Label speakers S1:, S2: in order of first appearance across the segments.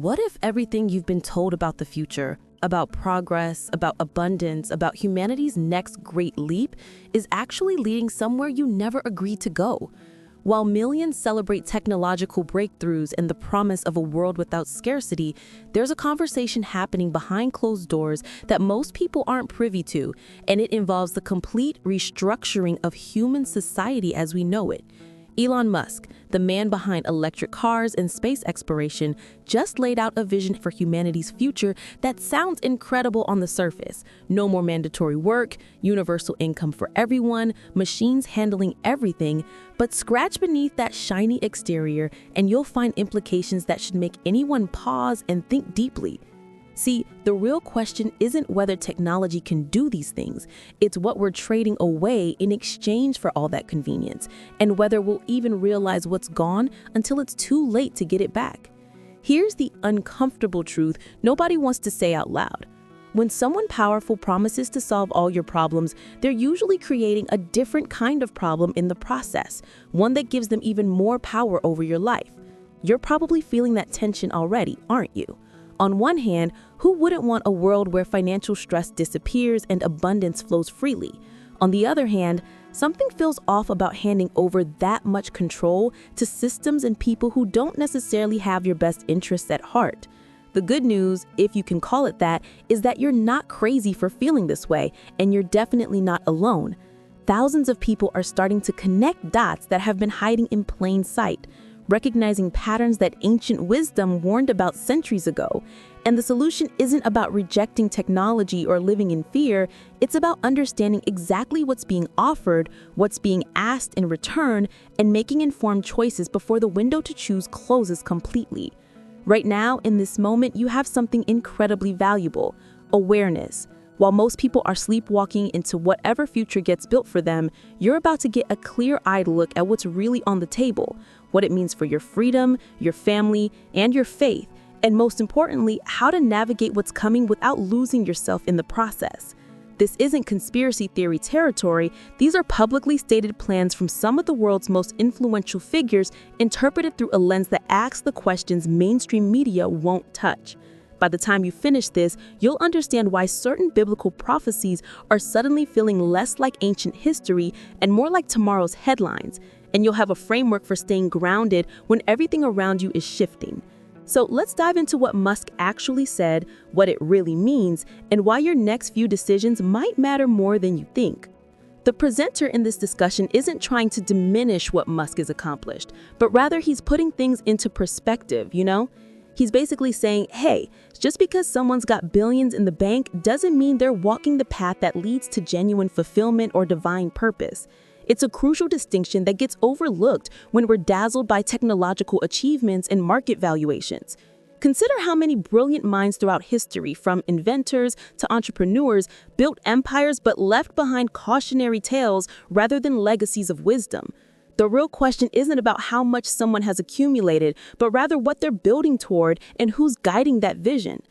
S1: What if everything you've been told about the future, about progress, about abundance, about humanity's next great leap, is actually leading somewhere you never agreed to go? While millions celebrate technological breakthroughs and the promise of a world without scarcity, there's a conversation happening behind closed doors that most people aren't privy to, and it involves the complete restructuring of human society as we know it. Elon Musk, the man behind electric cars and space exploration, just laid out a vision for humanity's future that sounds incredible on the surface. No more mandatory work, universal income for everyone, machines handling everything. But scratch beneath that shiny exterior and you'll find implications that should make anyone pause and think deeply. See, the real question isn't whether technology can do these things, it's what we're trading away in exchange for all that convenience, and whether we'll even realize what's gone until it's too late to get it back. Here's the uncomfortable truth nobody wants to say out loud. When someone powerful promises to solve all your problems, they're usually creating a different kind of problem in the process, one that gives them even more power over your life. You're probably feeling that tension already, aren't you? On one hand, who wouldn't want a world where financial stress disappears and abundance flows freely? On the other hand, something feels off about handing over that much control to systems and people who don't necessarily have your best interests at heart. The good news, if you can call it that, is that you're not crazy for feeling this way, and you're definitely not alone. Thousands of people are starting to connect dots that have been hiding in plain sight, recognizing patterns that ancient wisdom warned about centuries ago. And the solution isn't about rejecting technology or living in fear, it's about understanding exactly what's being offered, what's being asked in return, and making informed choices before the window to choose closes completely. Right now, in this moment, you have something incredibly valuable: awareness. While most people are sleepwalking into whatever future gets built for them, you're about to get a clear-eyed look at what's really on the table, what it means for your freedom, your family, and your faith, and most importantly, how to navigate what's coming without losing yourself in the process. This isn't conspiracy theory territory. These are publicly stated plans from some of the world's most influential figures, interpreted through a lens that asks the questions mainstream media won't touch. By the time you finish this, you'll understand why certain biblical prophecies are suddenly feeling less like ancient history and more like tomorrow's headlines. And you'll have a framework for staying grounded when everything around you is shifting. So let's dive into what Musk actually said, what it really means, and why your next few decisions might matter more than you think. The presenter in this discussion isn't trying to diminish what Musk has accomplished, but rather he's putting things into perspective, He's basically saying, hey, just because someone's got billions in the bank doesn't mean they're walking the path that leads to genuine fulfillment or divine purpose. It's a crucial distinction that gets overlooked when we're dazzled by technological achievements and market valuations. Consider how many brilliant minds throughout history, from inventors to entrepreneurs, built empires but left behind cautionary tales rather than legacies of wisdom. The real question isn't about how much someone has accumulated, but rather what they're building toward and who's guiding that vision.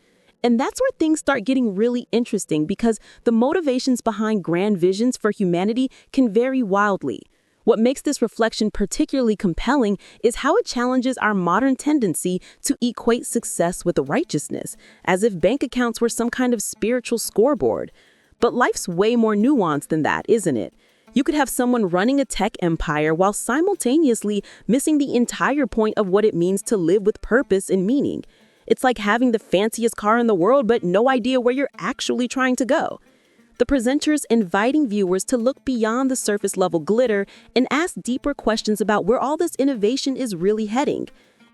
S1: And that's where things start getting really interesting, because the motivations behind grand visions for humanity can vary wildly. What makes this reflection particularly compelling is how it challenges our modern tendency to equate success with righteousness, as if bank accounts were some kind of spiritual scoreboard. But life's way more nuanced than that, isn't it? You could have someone running a tech empire while simultaneously missing the entire point of what it means to live with purpose and meaning. It's like having the fanciest car in the world but no idea where you're actually trying to go. The presenter's inviting viewers to look beyond the surface level glitter and ask deeper questions about where all this innovation is really heading.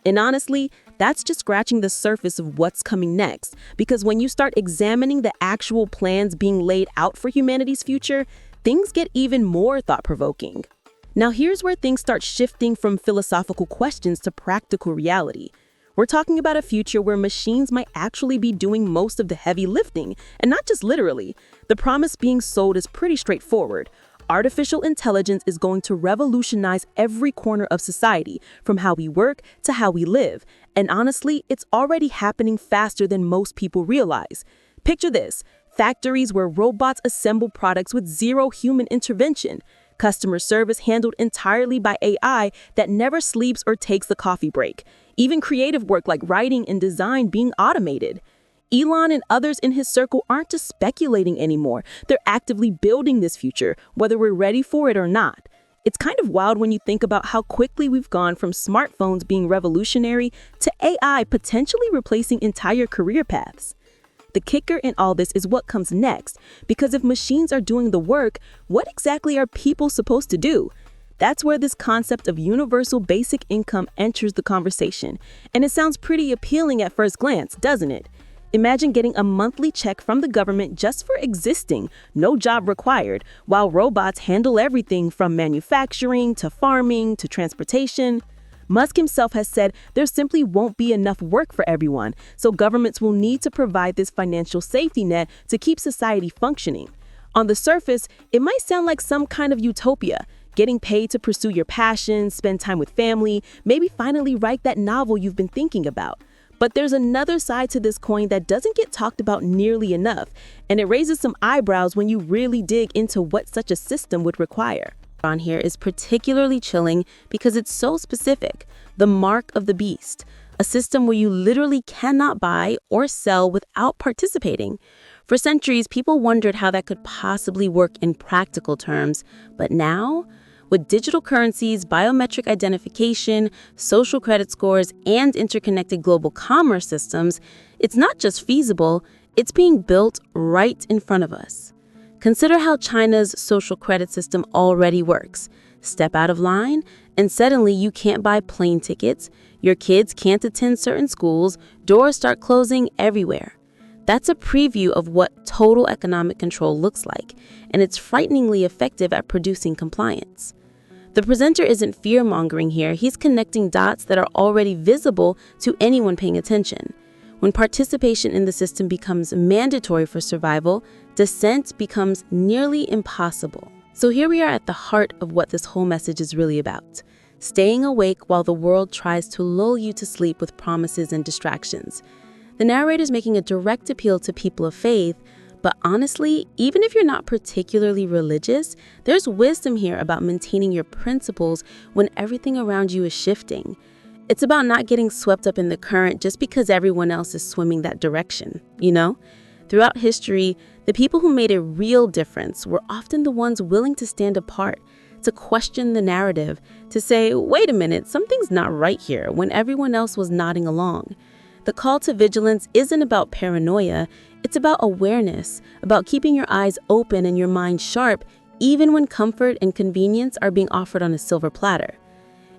S1: And honestly, that's just scratching the surface of what's coming next, because when you start examining the actual plans being laid out for humanity's future, things get even more thought-provoking. Now here's where things start shifting from philosophical questions to practical reality. We're talking about a future where machines might actually be doing most of the heavy lifting, and not just literally. The promise being sold is pretty straightforward. Artificial intelligence is going to revolutionize every corner of society, from how we work to how we live. And honestly, it's already happening faster than most people realize. Picture this: factories where robots assemble products with zero human intervention. Customer service handled entirely by AI that never sleeps or takes the coffee break. even creative work like writing and design being automated. Elon and others in his circle aren't just speculating anymore. They're actively building this future, whether we're ready for it or not. It's kind of wild when you think about how quickly we've gone from smartphones being revolutionary to AI potentially replacing entire career paths. The kicker in all this is what comes next, because if machines are doing the work, what exactly are people supposed to do? That's where this concept of universal basic income enters the conversation. And it sounds pretty appealing at first glance, doesn't it? Imagine getting a monthly check from the government just for existing, no job required, while robots handle everything from manufacturing to farming to transportation. Musk himself has said there simply won't be enough work for everyone, so governments will need to provide this financial safety net to keep society functioning. On the surface, it might sound like some kind of utopia, getting paid to pursue your passions, spend time with family, maybe finally write that novel you've been thinking about. But there's another side to this coin that doesn't get talked about nearly enough, and it raises some eyebrows when you really dig into what such a system would require. On here is particularly chilling because it's so specific. The mark of the beast, a system where you literally cannot buy or sell without participating. For centuries, people wondered how that could possibly work in practical terms, but now, with digital currencies, biometric identification, social credit scores, and interconnected global commerce systems, it's not just feasible, it's being built right in front of us. Consider how China's social credit system already works. Step out of line, and suddenly you can't buy plane tickets, your kids can't attend certain schools, doors start closing everywhere. That's a preview of what total economic control looks like, and it's frighteningly effective at producing compliance. The presenter isn't fear-mongering here, he's connecting dots that are already visible to anyone paying attention. When participation in the system becomes mandatory for survival, dissent becomes nearly impossible. So here we are at the heart of what this whole message is really about. Staying awake while the world tries to lull you to sleep with promises and distractions. The narrator's making a direct appeal to people of faith, but honestly, even if you're not particularly religious, there's wisdom here about maintaining your principles when everything around you is shifting. It's about not getting swept up in the current just because everyone else is swimming that direction, you know? Throughout history, the people who made a real difference were often the ones willing to stand apart, to question the narrative, to say, wait a minute, something's not right here, when everyone else was nodding along. The call to vigilance isn't about paranoia, it's about awareness, about keeping your eyes open and your mind sharp, even when comfort and convenience are being offered on a silver platter.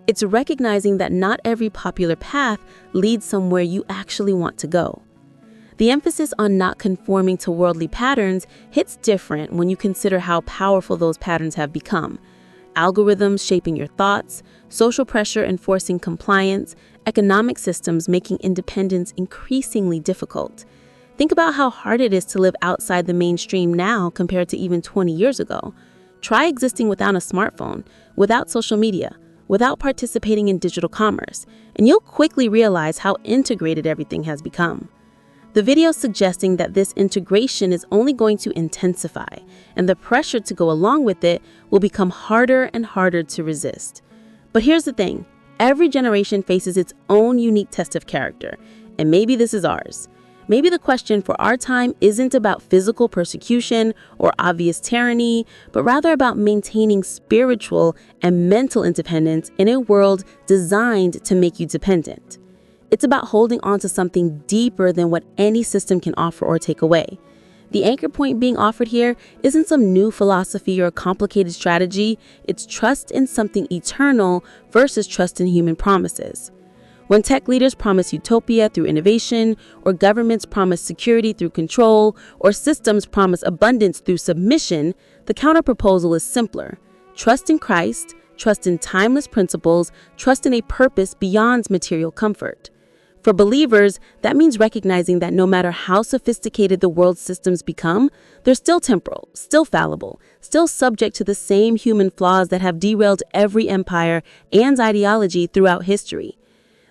S1: It's recognizing that not every popular path leads somewhere you actually want to go. The emphasis on not conforming to worldly patterns hits different when you consider how powerful those patterns have become. Algorithms shaping your thoughts, social pressure enforcing compliance, economic systems making independence increasingly difficult. Think about how hard it is to live outside the mainstream now compared to even 20 years ago. Try existing without a smartphone, without social media, without participating in digital commerce, and you'll quickly realize how integrated everything has become. The video suggesting that this integration is only going to intensify, and the pressure to go along with it will become harder and harder to resist. But here's the thing, every generation faces its own unique test of character, and maybe this is ours. Maybe the question for our time isn't about physical persecution or obvious tyranny, but rather about maintaining spiritual and mental independence in a world designed to make you dependent. It's about holding on to something deeper than what any system can offer or take away. The anchor point being offered here isn't some new philosophy or complicated strategy, it's trust in something eternal versus trust in human promises. When tech leaders promise utopia through innovation, or governments promise security through control, or systems promise abundance through submission, the counterproposal is simpler. Trust in Christ, trust in timeless principles, trust in a purpose beyond material comfort. For believers, that means recognizing that no matter how sophisticated the world's systems become, they're still temporal, still fallible, still subject to the same human flaws that have derailed every empire and ideology throughout history.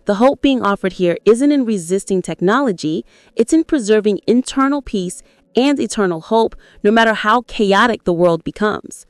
S1: The hope being offered here isn't in resisting technology, it's in preserving internal peace and eternal hope, no matter how chaotic the world becomes.